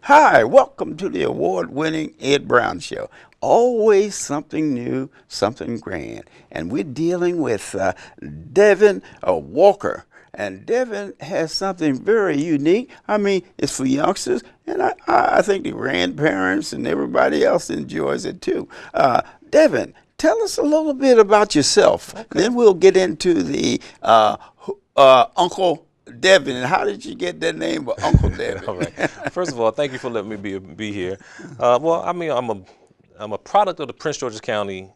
Hi, welcome to the award-winning Ed Brown Show. Always something new, something grand. And we're dealing with Devin Walker. And Devin has something very unique. I mean, it's for youngsters, and I think the grandparents and everybody else enjoys it too. Devin, tell us a little bit about yourself. Okay. Then we'll get into the Uncle Devin. And how did you get that name of Uncle Devin? All right. First of all, thank you for letting me be here. Well, I mean, I'm a product of the Prince George's County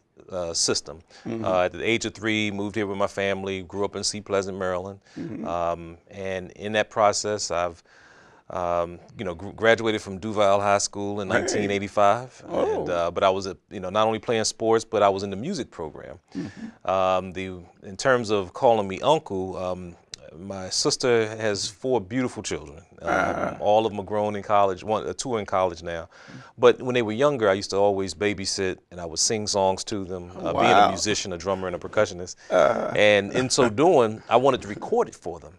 system. At the age of 3, moved here with my family, grew up in Sea Pleasant, Maryland. And in that process, I've graduated from Duval High School in 1985. And, but I was, not only playing sports, but I was in the music program. In terms of calling me uncle, my sister has 4 beautiful children. All of them are grown in college. 2 are in college now. But when they were younger, I used to always babysit, and I would sing songs to them, being a musician, a drummer, and a percussionist. And in so doing, I wanted to record it for them.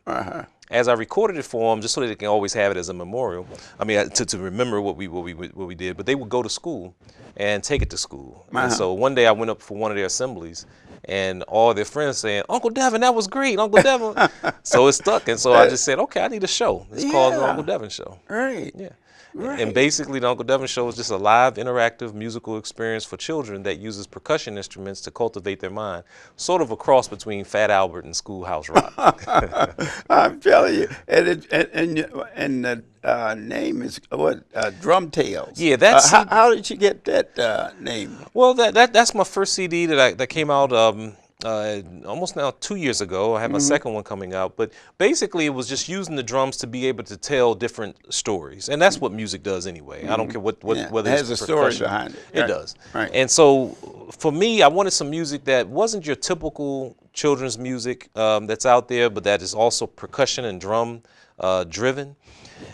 As I recorded it for them, just so they can always have it as a memorial. I mean, to remember what we did. But they would go to school and take it to school. And so one day I went up for one of their assemblies, and all their friends saying, "Uncle Devin, that was great, Uncle Devin." So it stuck, and so I just said, "Okay, I need a show. It's called the Uncle Devin Show." Right. Yeah. Right. And basically, the Uncle Devin Show is just a live, interactive musical experience for children that uses percussion instruments to cultivate their mind. Sort of a cross between Fat Albert and Schoolhouse Rock. I'm telling you, and the name is what? Drum Tales. Yeah, that's. How did you get that name? Well, that's my first CD that came out. Almost now 2 years ago. I have my second one coming out, but basically it was just using the drums to be able to tell different stories, and that's what music does anyway. I don't care whether it has a story behind it. It does. Right. And so for me, I wanted some music that wasn't your typical children's music that's out there, but that is also percussion and drum driven.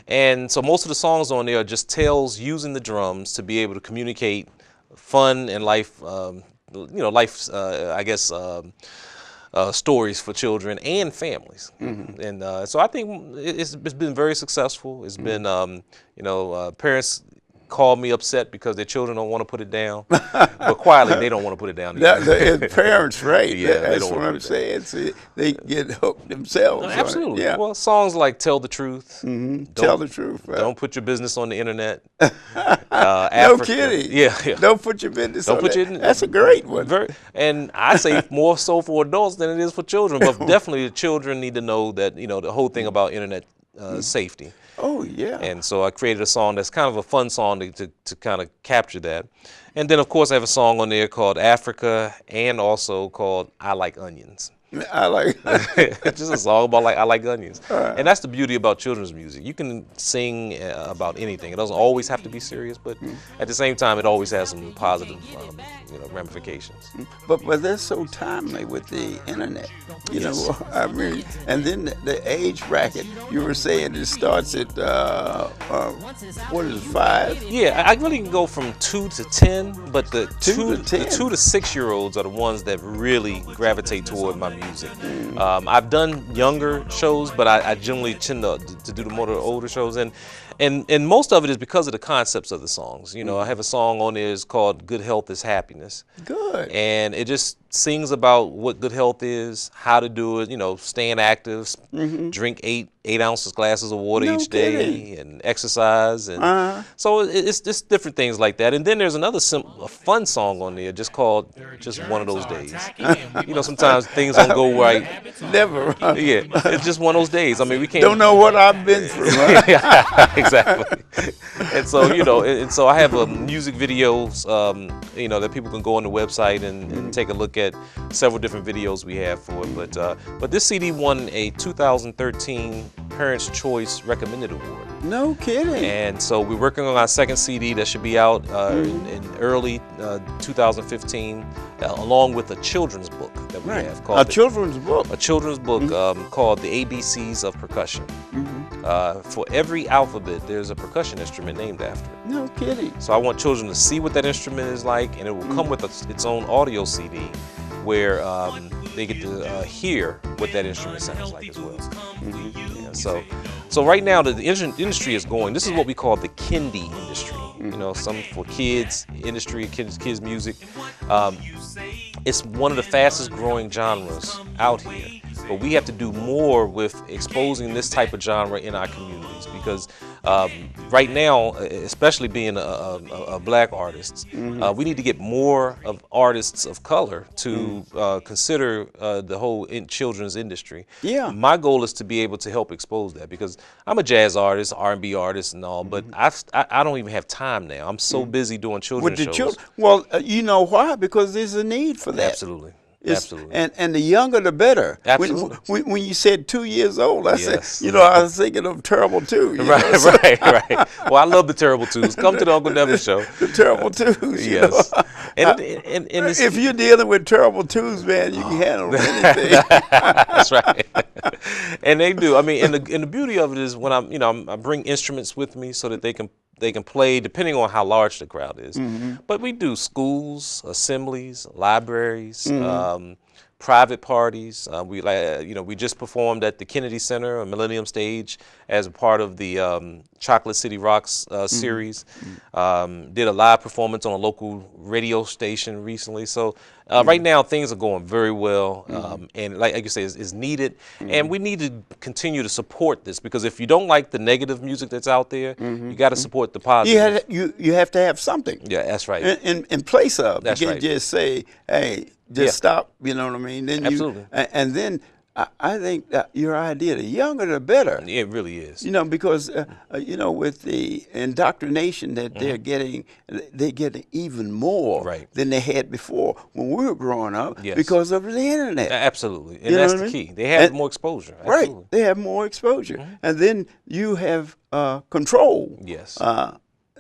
And so most of the songs on there are just tales using the drums to be able to communicate fun and life. Stories for children and families. And so I think it's been very successful. It's been, parents call me upset because their children don't want to put it down, but quietly they don't want to put it down. Parents, right? Yeah, that's what I'm saying. See, they get hooked themselves. Absolutely. Yeah. Well, songs like "Tell the Truth," "Tell the Truth," right? "Don't Put Your Business on the Internet." No kidding. Yeah. Don't put your business on that. That's a great one. And I say more so for adults than it is for children, but definitely the children need to know that, the whole thing about internet safety. Oh, yeah. And so I created a song that's kind of a fun song to kind of capture that. And then, of course, I have a song on there called Africa, and also called I Like Onions. I like it's just a song about I like onions. And that's the beauty about children's music. You can sing about anything. It doesn't always have to be serious, but at the same time, it always has some positive ramifications. But that's so timely with the internet. I mean, and then the age bracket, you were saying it starts at, what is it, 5? Yeah, I really can go from 2 to 10, but the 2 to 6-year-olds are the ones that really gravitate toward my music. I've done younger shows, but I generally tend to do the more older shows, and most of it is because of the concepts of the songs. I have a song on there is called "Good Health is Happiness." Good. And it just sings about what good health is, how to do it, staying active, drink 8 ounces glasses of water each day, and exercise, and so it's just different things like that. And then there's another a fun song on there just called "Just One of Those Days." Sometimes things don't go right. Never. Yeah, it's just one of those days. I mean, we can't. Don't know what I've been through. Exactly. And so and so I have music videos, that people can go on the website and take a look at several different videos we have for it. But this CD won a 2013 Parents' Choice Recommended Award. No kidding. And so we're working on our second CD that should be out in early 2015, along with a children's book that we have called a children's book called The ABCs of Percussion. For every alphabet, there's a percussion instrument named after it. No kidding. So I want children to see what that instrument is like, and it will come with its own audio CD where they get to hear what that instrument sounds like as well. So right now the industry is going. This is what we call the kindie industry. You know, some for kids industry, kids music. It's one of the fastest growing genres out here. But we have to do more with exposing this type of genre in our communities, because right now, especially being a black artist, we need to get more of artists of color to consider the whole children's industry. Yeah. My goal is to be able to help expose that, because I'm a jazz artist, R&B artist and all, but I don't even have time now. I'm so busy doing children's With the shows. children. Well, you know why? Because there's a need for that. Absolutely. Absolutely. And the younger the better. Absolutely. When you said 2 years old, I Yes. said, you know, I was thinking of Terrible 2. Right. Well, I love the Terrible Twos. Come to the Uncle Nevin show. The Terrible 2s. You Yes. know? And it's, If you're dealing with Terrible 2s, man, you can handle anything. that's right. And they do. I mean, and the beauty of it is when I bring instruments with me so that they can play depending on how large the crowd is. But we do schools, assemblies, libraries, private parties. We just performed at the Kennedy Center, a Millennium Stage, as a part of the Chocolate City Rocks series. Did a live performance on a local radio station recently. So right now things are going very well, and like you say, it's needed, and we need to continue to support this, because if you don't like the negative music that's out there, you got to support the positive. You have to have something. Yeah, that's right. In place of. That's you can't right. just say, hey, just stop, you know what I mean? Then Absolutely. And then I think that your idea, the younger the better. It really is. You know, because, with the indoctrination that they're getting even more than they had before when we were growing up because of the internet. Absolutely. And that's the key. They have more exposure. Absolutely. Right. They have more exposure. And then you have control. Yes.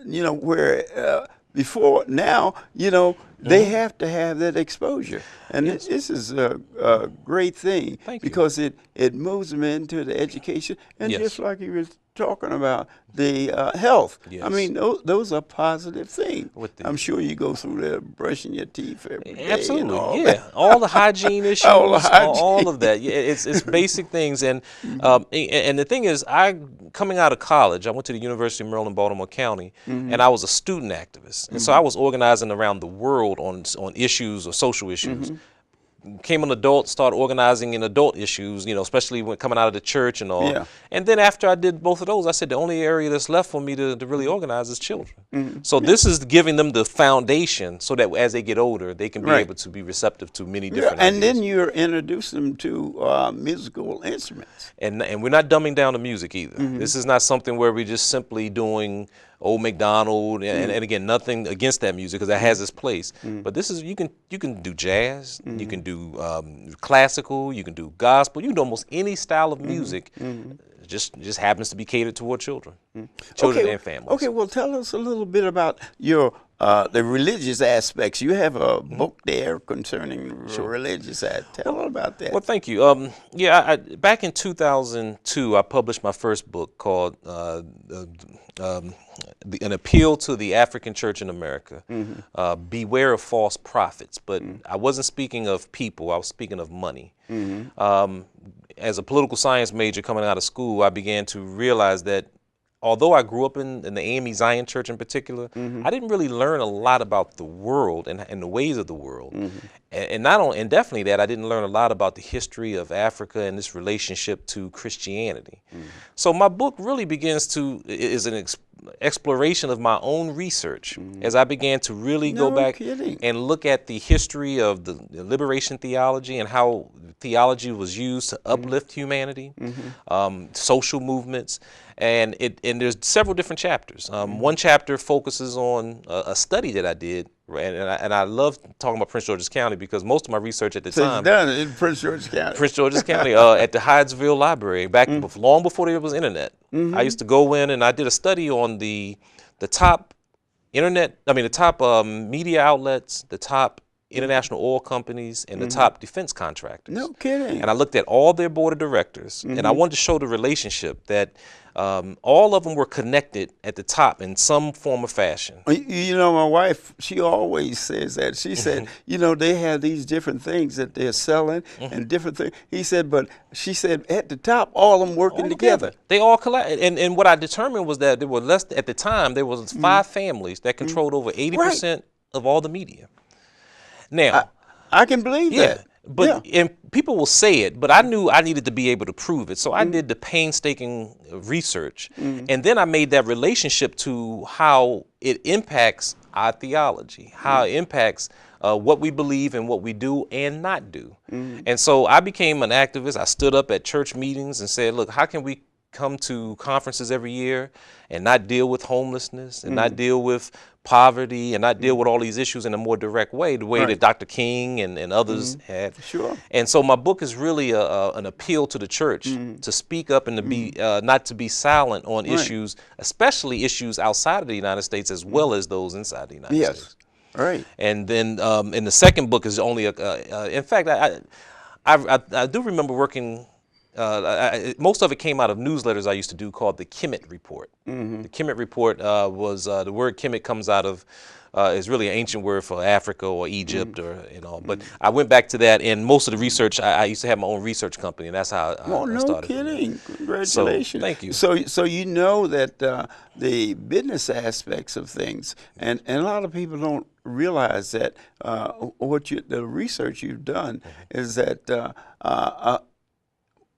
Where before now, they have to have that exposure. And this is a great thing. Thank you. Because it moves them into the education. And just like you were talking about, the health. Yes. I mean, those are positive things. I'm sure you go through there brushing your teeth every day. Absolutely, and all yeah. that. All the hygiene issues, all of that. Yeah, it's basic things. And the thing is, coming out of college, I went to the University of Maryland, Baltimore County, and I was a student activist. And so I was organizing around the world on issues or social issues. Became an adult, started organizing in adult issues, especially when coming out of the church and all. Yeah. And then after I did both of those, I said the only area that's left for me to really organize is children. So this is giving them the foundation so that as they get older, they can be able to be receptive to many different ideas. And then you're introducing them to musical instruments. And we're not dumbing down the music either. This is not something where we're just simply doing Old MacDonald, and again, nothing against that music because that has its place. But this is you can do jazz, you can do classical, you can do gospel, you can do almost any style of music. Just happens to be catered toward children, and families. Okay, well, tell us a little bit about your the religious aspects. You have a book there concerning the religious side. Tell us about that. Well, thank you. Back in 2002, I published my first book called An Appeal to the African Church in America. Beware of False Prophets. But I wasn't speaking of people, I was speaking of money. As a political science major coming out of school, I began to realize that although I grew up in the AME Zion Church in particular, I didn't really learn a lot about the world and the ways of the world. And definitely that I didn't learn a lot about the history of Africa and this relationship to Christianity. So my book really is an exploration of my own research as I began to really go back and look at the history of the liberation theology and how theology was used to uplift humanity, social movements, and there's several different chapters. One chapter focuses on a study that I did, and I love talking about Prince George's County because most of my research at the time. It's done in Prince George's County. Prince George's County, at the Hydesville Library, long before there was internet. I used to go in and I did a study on the top media outlets, the top international oil companies and the top defense contractors. No kidding. And I looked at all their board of directors, and I wanted to show the relationship that all of them were connected at the top in some form or fashion. You know, my wife, she always says that. She said, you know, they have these different things that they're selling and different things. He said, but she said at the top, all of them working together. They all collect. And what I determined was that there were less, at the time, there was 5 families that controlled over 80% of all the media. Now, I can believe that. But and people will say it, but I knew I needed to be able to prove it. So I did the painstaking research, and then I made that relationship to how it impacts our theology, how it impacts what we believe and what we do and not do. And so I became an activist. I stood up at church meetings and said, look, how can we come to conferences every year and not deal with homelessness and not deal with poverty and not deal with all these issues in a more direct way, the way that Dr. King and others had. Sure. And so my book is really an appeal to the church to speak up and to be not to be silent on issues, especially issues outside of the United States as well as those inside the United States. Right. And then in the second book is only in fact, I do remember working. Most of it came out of newsletters I used to do called the Kemet Report. The Kemet Report was the word Kemet comes out of is really an ancient word for Africa or Egypt or all. But I went back to that, and most of the research I used to have my own research company, and that's how I started. No kidding! Congratulations. So, thank you. So you know that the business aspects of things, and a lot of people don't realize that the research you've done is that.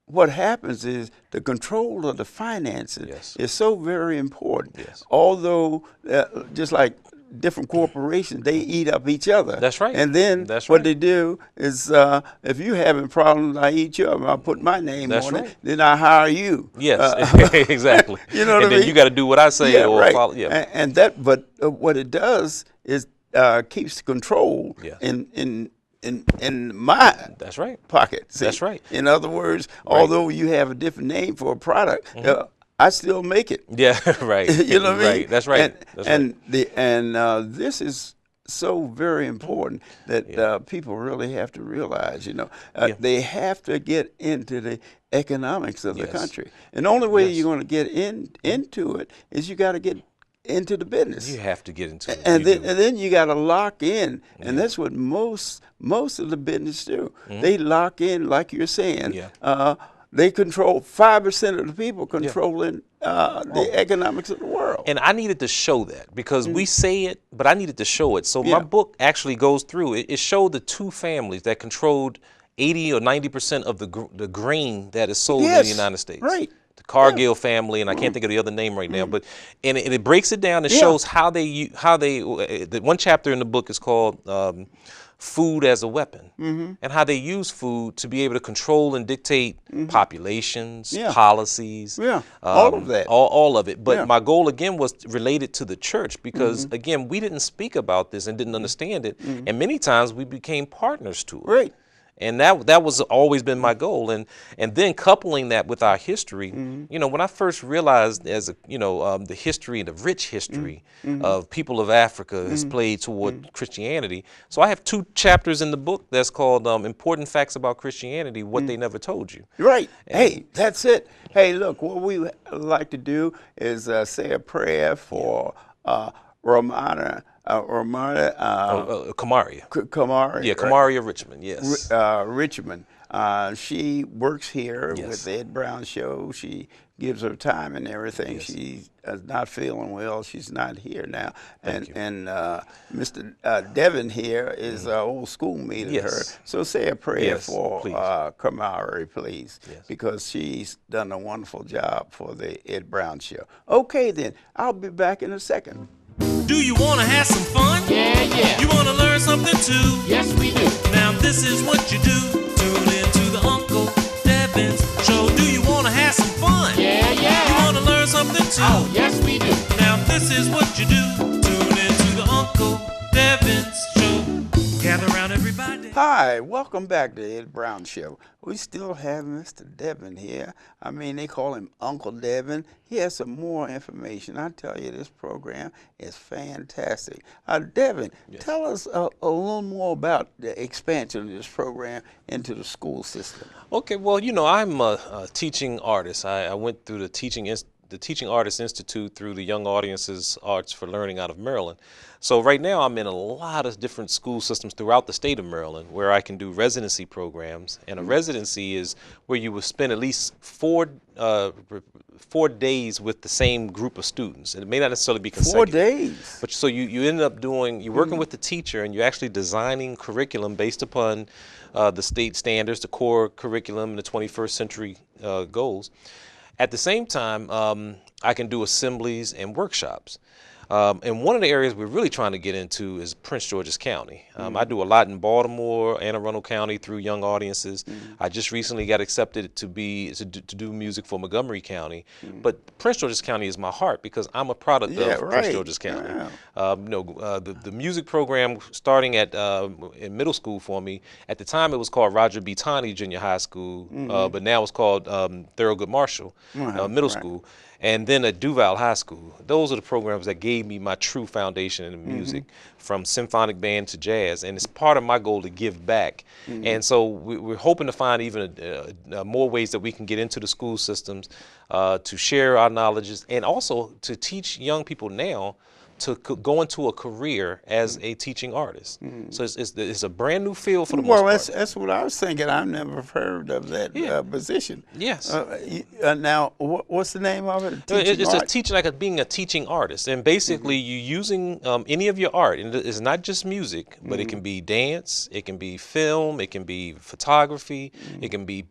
What happens is the control of the finances is so very important. Although, just like different corporations, they eat up each other. That's right. And then what they do is, if you're having problems, I eat you up. I put my name on it. Then I hire you. Yes, exactly. You know what I mean? And then you got to do what I say or follow. Yeah. And that, but what it does is keeps control in my pocket. See? That's right. In other words, although you have a different name for a product, I still make it. Yeah, right. You know what I mean? Right. That's right. This is so very important that people really have to realize. You know, they have to get into the economics of the country, and the only way you're going to get into it is you got to get into the business. You have to get into it. And then you got to lock in. And that's what most of the business do. They lock in, like you're saying. They control 5% of the people controlling the economics of the world. And I needed to show that because we say it, but I needed to show it. So my book actually goes through it. It showed the 2 families that controlled 80 or 90% of the grain that is sold in the United States. Right. The Cargill family, and I can't think of the other name right now, but and it breaks it down and shows how they the one chapter in the book is called Food as a Weapon, and how they use food to be able to control and dictate populations, policies, all of that, all of it. But my goal again was related to the church because again we didn't speak about this and didn't understand it, and many times we became partners to it. Right. And that was always been my goal, and then coupling that with our history, you know, when I first realized the history, the rich history of people of Africa has played toward Christianity. So I have 2 chapters in the book that's called "Important Facts About Christianity: What They Never Told You." Right. Hey, that's it. Hey, look, what we like to do is say a prayer for Kamaria. Kamaria. Yeah, Kamaria Richmond, yes. Richmond. She works here with the Ed Brown Show. She gives her time and everything. She's not feeling well. She's not here now. And Mr. Devin here is an old schoolmate of her. So say a prayer for Kamaria, please, because she's done a wonderful job for the Ed Brown Show. Okay, then. I'll be back in a second. Do you want to have some fun? Yeah. You want to learn something too? Yes, we do. Now this is what you do. Tune in to the Uncle Devin's Show. Do you want to have some fun? Yeah. You want to learn something too? Oh, yes, we do. Now this is what you do. Tune in to the Uncle Devin's Show. Gather around everybody. Hi, welcome back to Ed Brown Show. We still have Mr. Devin here. I mean, they call him Uncle Devin. He has some more information. I tell you, this program is fantastic. Devin, tell us a little more about the expansion of this program into the school system. Okay, well, you know, I'm a teaching artist. I went through the Teaching Artists Institute through the Young Audiences Arts for Learning out of Maryland. So right now I'm in a lot of different school systems throughout the state of Maryland where I can do residency programs. And a residency is where you will spend at least 4 days with the same group of students. And it may not necessarily be consecutive. 4 days? But so you end up you're working with the teacher and you're actually designing curriculum based upon the state standards, the core curriculum, and the 21st century goals. At the same time, I can do assemblies and workshops. And one of the areas we're really trying to get into is Prince George's County. I do a lot in Baltimore, Anne Arundel County through Young Audiences. I just recently got accepted to do music for Montgomery County. But Prince George's County is my heart because I'm a product of Prince George's County. The music program starting in middle school for me, at the time it was called Roger B. Taney Junior High School, but now it's called Thurgood Marshall Middle School. And then at Duval High School. Those are the programs that gave me my true foundation in music, from symphonic band to jazz. And it's part of my goal to give back. And so we're hoping to find even more ways that we can get into the school systems to share our knowledges and also to teach young people now to go into a career as a teaching artist. So it's a brand new field for the most part. Well, that's what I was thinking. I've never heard of that position. Yes. Now, what's the name of it? It's being a teaching artist. And basically, you're using any of your art. And it's not just music, but it can be dance, it can be film, it can be photography, it can be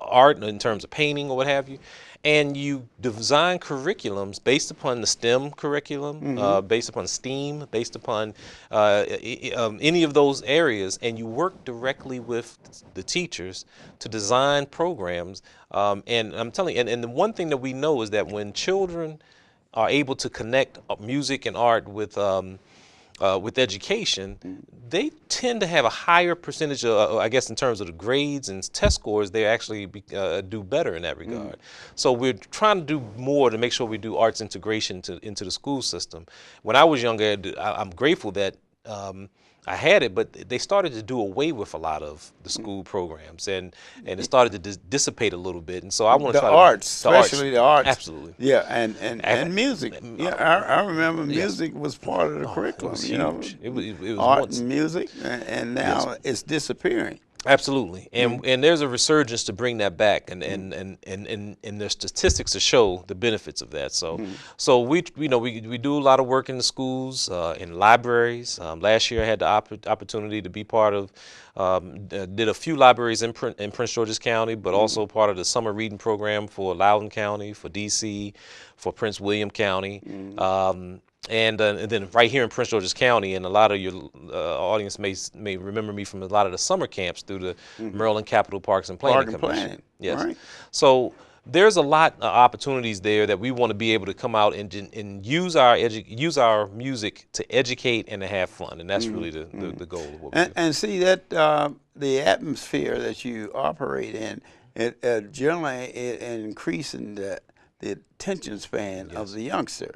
art in terms of painting or what have you. And you design curriculums based upon the STEM curriculum, based upon STEAM, based upon any of those areas, and you work directly with the teachers to design programs. And I'm telling you, and the one thing that we know is that when children are able to connect music and art with education, they tend to have a higher percentage of, I guess in terms of the grades and test scores, they actually do better in that regard. So we're trying to do more to make sure we do arts integration into the school system. When I was younger, I'm grateful that I had it, but they started to do away with a lot of the school programs, and it started to dissipate a little bit. And so I want to try especially the arts. Absolutely. Yeah, and music. Yeah, I remember music was part of the curriculum. It was huge. It was art once. and music, and now it's disappearing. Absolutely, and there's a resurgence to bring that back, and there's statistics to show the benefits of that. So we do a lot of work in the schools, in libraries. Last year I had the opportunity to be part of, did a few libraries in Prince George's County, but also part of the summer reading program for Loudoun County, for DC, for Prince William County. And then right here in Prince George's County, and a lot of your audience may remember me from a lot of the summer camps through the Maryland Capital Parks and Planning Commission. Yes. Right. So there's a lot of opportunities there that we want to be able to come out and use our music to educate and to have fun, and that's really the goal of what we do. And see that the atmosphere that you operate in, it generally increasing the attention span of the youngster,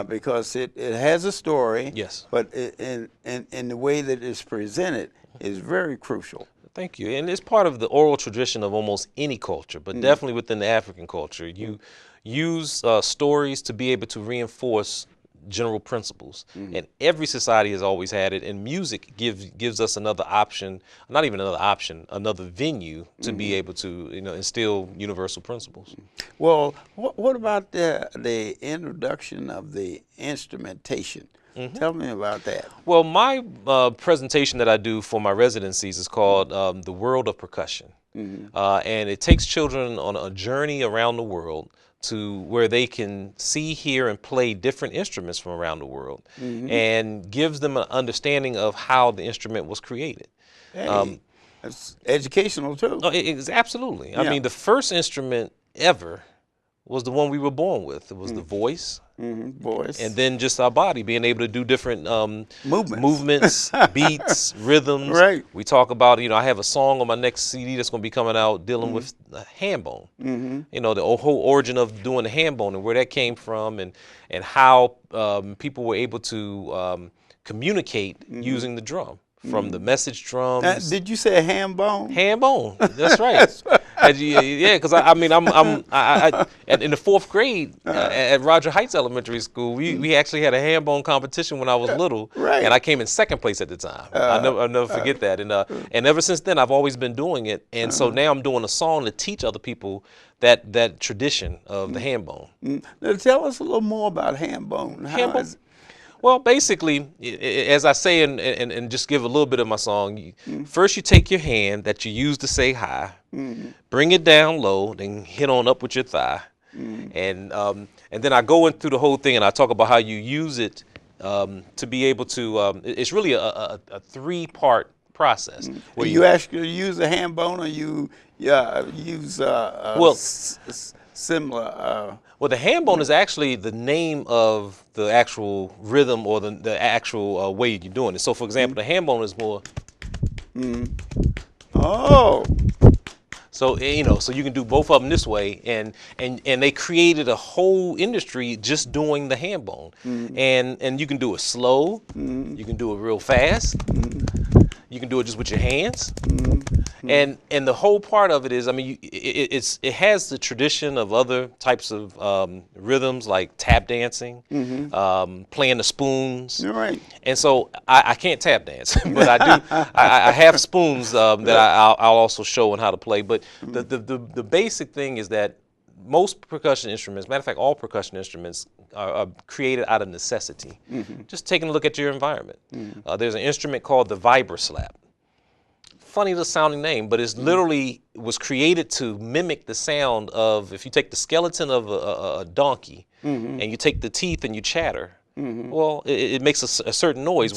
because it has a story, but in the way that it's presented is very crucial. Thank you. And it's part of the oral tradition of almost any culture, but definitely within the African culture. You use stories to be able to reinforce general principles, and every society has always had it, and music gives us another option, not even another option, another venue to be able to instill universal principles. Well, what about the introduction of the instrumentation? Tell me about that. Well, my presentation that I do for my residencies is called The World of Percussion, and it takes children on a journey around the world to where they can see, hear, and play different instruments from around the world, and gives them an understanding of how the instrument was created. Hey, that's educational too. Absolutely. I mean, the first instrument ever was the one we were born with. It was the voice, Voice. and then just our body being able to do different movements, beats, rhythms. Right. We talk about, I have a song on my next CD that's going to be coming out dealing with the hand bone. The whole origin of doing the hand bone and where that came from, and how people were able to communicate using the drum. From the message drums. Did you say ham bone? Ham bone. That's right. Yeah, because I'm in the 4th grade at Roger Heights Elementary School. We actually had a ham bone competition when I was little, Right. and I came in 2nd place at the time. I'll never forget that. And ever since then, I've always been doing it. And so now I'm doing a song to teach other people that tradition of the ham bone. Now tell us a little more about ham bone. Ham bone? Well, basically, as I say, and just give a little bit of my song, first you take your hand that you use to say hi, bring it down low, then hit on up with your thigh. And then I go through the whole thing and I talk about how you use it to be able to, it's really a 3-part process. Where you actually use a ham bone, or you use similar. Well, the ham bone is actually the name of the actual rhythm or the actual way you're doing it. So, for example, the ham bone is more. Oh. So so you can do both of them this way, and they created a whole industry just doing the ham bone, and you can do it slow, you can do it real fast, you can do it just with your hands. And the whole part of it is, it has the tradition of other types of rhythms like tap dancing, playing the spoons. You're right. And so I can't tap dance, but I do. I have spoons that I'll also show on how to play. But the basic thing is that most percussion instruments, matter of fact, all percussion instruments are created out of necessity. Just taking a look at your environment. There's an instrument called the vibroslap. Funny little sounding name, but it's literally was created to mimic the sound of, if you take the skeleton of a donkey and you take the teeth and you chatter, well, it makes a certain noise.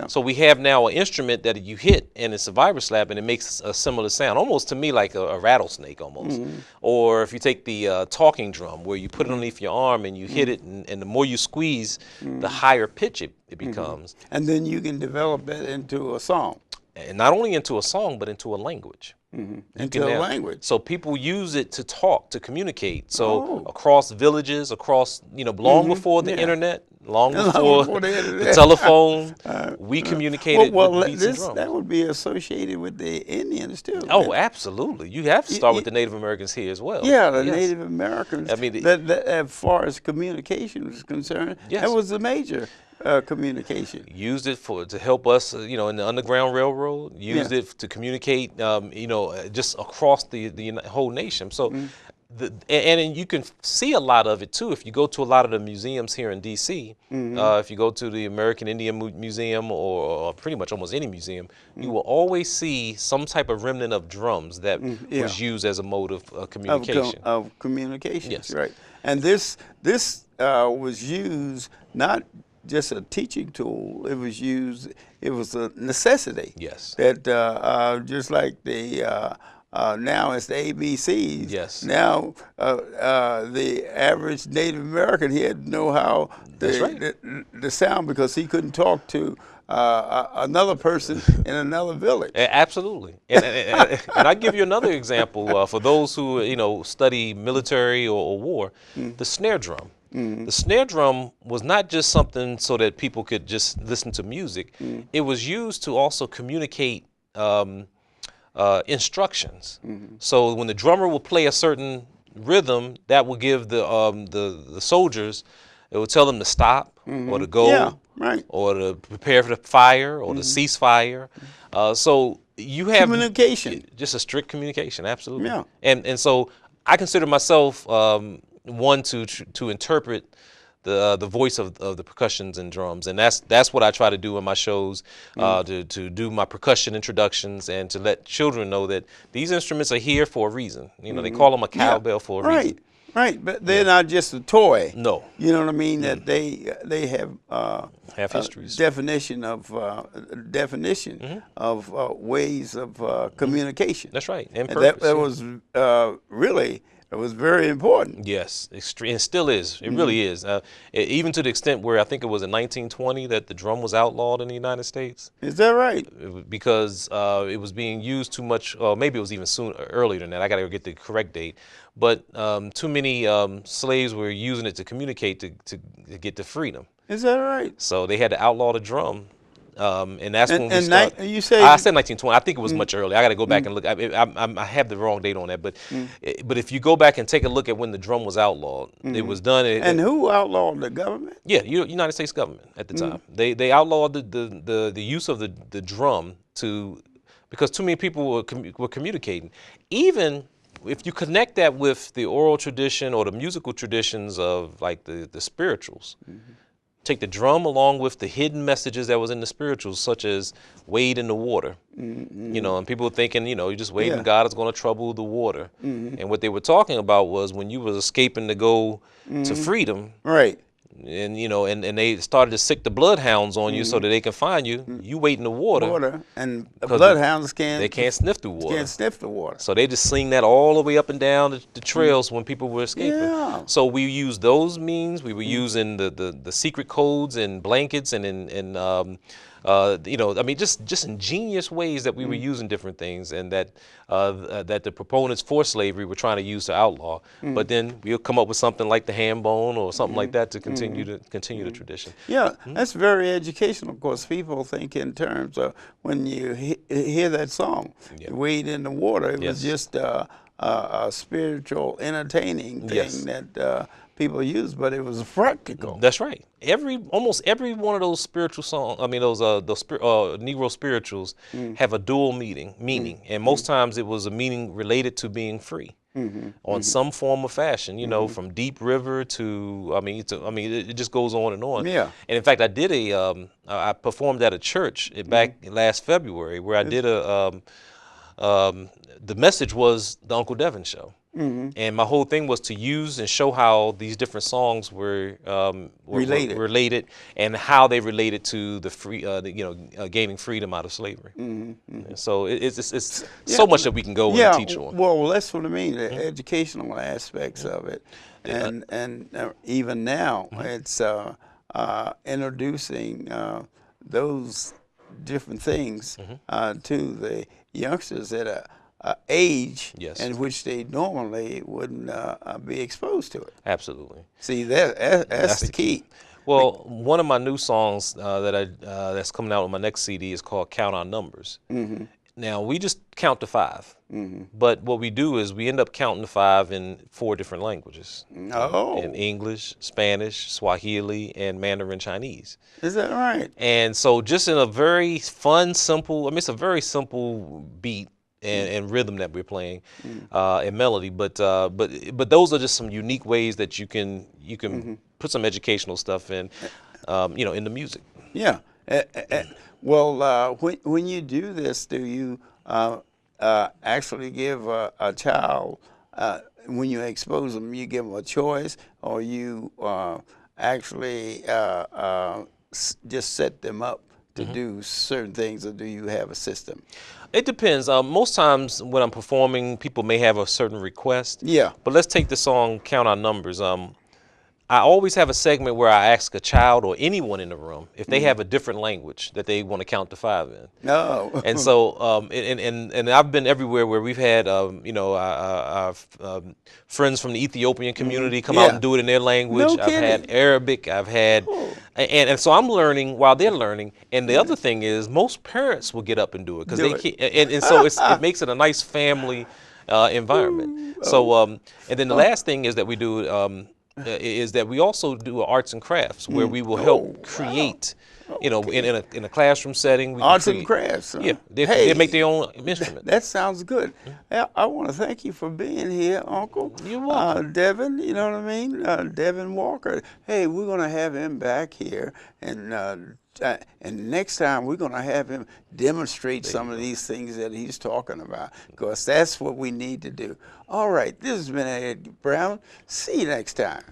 So we have now an instrument that you hit and it's a vibroslap and it makes a similar sound, almost to me like a rattlesnake almost. Or if you take the talking drum where you put it underneath your arm and you hit it, and the more you squeeze, the higher pitch it becomes. And then you can develop that into a song. And not only into a song, but into a language. Into a language. So people use it to talk, to communicate. So across villages, across, long before the internet, long before the telephone, we communicated with beats and drums. That would be associated with the Indians too. Oh, absolutely. You have to start with the Native Americans here as well. Yeah, the Native Americans. That as far as communication is concerned, that was the major communication. Used it to help us, in the Underground Railroad. Used it to communicate, just across the whole nation. So, and you can see a lot of it too if you go to a lot of the museums here in D.C. If you go to the American Indian Museum or pretty much almost any museum, you will always see some type of remnant of drums that was used as a mode of communication. Of communication, yes. Right. And this was used not just a teaching tool. It was used. It was a necessity. Yes. That just like the now it's the ABCs. Yes. Now the average Native American, he had to know how the sound, because he couldn't talk to another person in another village. Absolutely. And I give you another example for those who study military or war. The snare drum. The snare drum was not just something so that people could just listen to music. It was used to also communicate instructions. So when the drummer will play a certain rhythm, that will give the soldiers, it will tell them to stop or to go, or to prepare for the fire or to ceasefire. So you have communication, just a strict communication, absolutely. Yeah. And so I consider myself one to interpret the voice of the percussions and drums, and that's what I try to do in my shows, to do my percussion introductions and to let children know that these instruments are here for a reason. They call them a cowbell for a reason. Right, but they're not just a toy. No. You know what I mean? That they have histories. Definition of ways of communication. That's right, and that was really It was very important. Yes, extreme, it still is. It really is. Even to the extent where I think it was in 1920 that the drum was outlawed in the United States. Is that right? Because it was being used too much, or maybe it was even earlier than that. I got to get the correct date. But too many slaves were using it to communicate to get to freedom. Is that right? So they had to outlaw the drum. And that's when we And started. you say I said 1920. I think it was much earlier. I got to go back and look. I have the wrong date on that, but if you go back and take a look at when the drum was outlawed, it was done. And who outlawed the government? Yeah, United States government at the time. They outlawed the use of the drum because too many people were communicating. Even if you connect that with the oral tradition or the musical traditions of like the spirituals. Take the drum along with the hidden messages that was in the spirituals, such as wade in the water. You know, and people were thinking, you know, you just wade and God is going to trouble the water. And what they were talking about was when you was escaping to go to freedom. Right. And, you know, and they started to sick the bloodhounds on you so that they can find you. You wait in the water. And the bloodhounds they can't sniff through water. Can't sniff the water. So they just sling that all the way up and down the trails when people were escaping. Yeah. So we used those means. We were using the secret codes and blankets and you know, I mean, just ingenious ways that we were using different things, and that the proponents for slavery were trying to use to outlaw. But then we'll come up with something like the ham bone or something like that to continue the tradition. Yeah, that's very educational. Of course, people think in terms of when you hear that song, wade in the water. It was just a spiritual, entertaining thing that people use, but it was practical. That's right. Almost every one of those spiritual songs, I mean those Negro spirituals have a dual meaning, and most times it was a meaning related to being free. On some form of fashion, you know, from Deep River to, I mean, it just goes on and on. Yeah. And in fact, I did I performed at a church back last February where I did the message was the Uncle Devin Show. And my whole thing was to use and show how these different songs were related and how they related to the free, gaining freedom out of slavery. So it's so much that we can go and teach on. Well, that's what I mean, the educational aspects of it. And even now, it's introducing those different things to the youngsters at a age in which they normally wouldn't be exposed to it. Absolutely. See, that's the key. Well, one of my new songs that's coming out on my next CD is called "Count Our Numbers." Now we just count to 5, but what we do is we end up counting to 5 in 4 different languages: in English, Spanish, Swahili, and Mandarin Chinese. Is that right? And so, just in a very fun, simple. I mean, it's a very simple beat and rhythm that we're playing, and melody. But those are just some unique ways that you can put some educational stuff in, in the music. Yeah. Well, when you do this, do you actually give a child, when you expose them, you give them a choice, or you actually just set them up to do certain things, or do you have a system? It depends. Most times when I'm performing, people may have a certain request. Yeah. But let's take the song "Count Our Numbers." I always have a segment where I ask a child or anyone in the room if they have a different language that they want to count to 5 in. No. And so, and I've been everywhere where we've had, our friends from the Ethiopian community come out and do it in their language. No kidding. I've had Arabic. I've had, and so I'm learning while they're learning. And the other thing is, most parents will get up and do it because they can't, and so it makes it a nice family environment. So, and then the last thing is that we do. Is that we also do arts and crafts where we will help create, in a classroom setting. Arts and crafts. Yeah, they make their own instrument. That sounds good. I want to thank you for being here, Uncle. You're welcome. Devin, you know what I mean? Devin Walker. Hey, we're going to have him back here, and next time we're going to have him demonstrate some of these things that he's talking about, because that's what we need to do. All right, this has been Ed Brown. See you next time.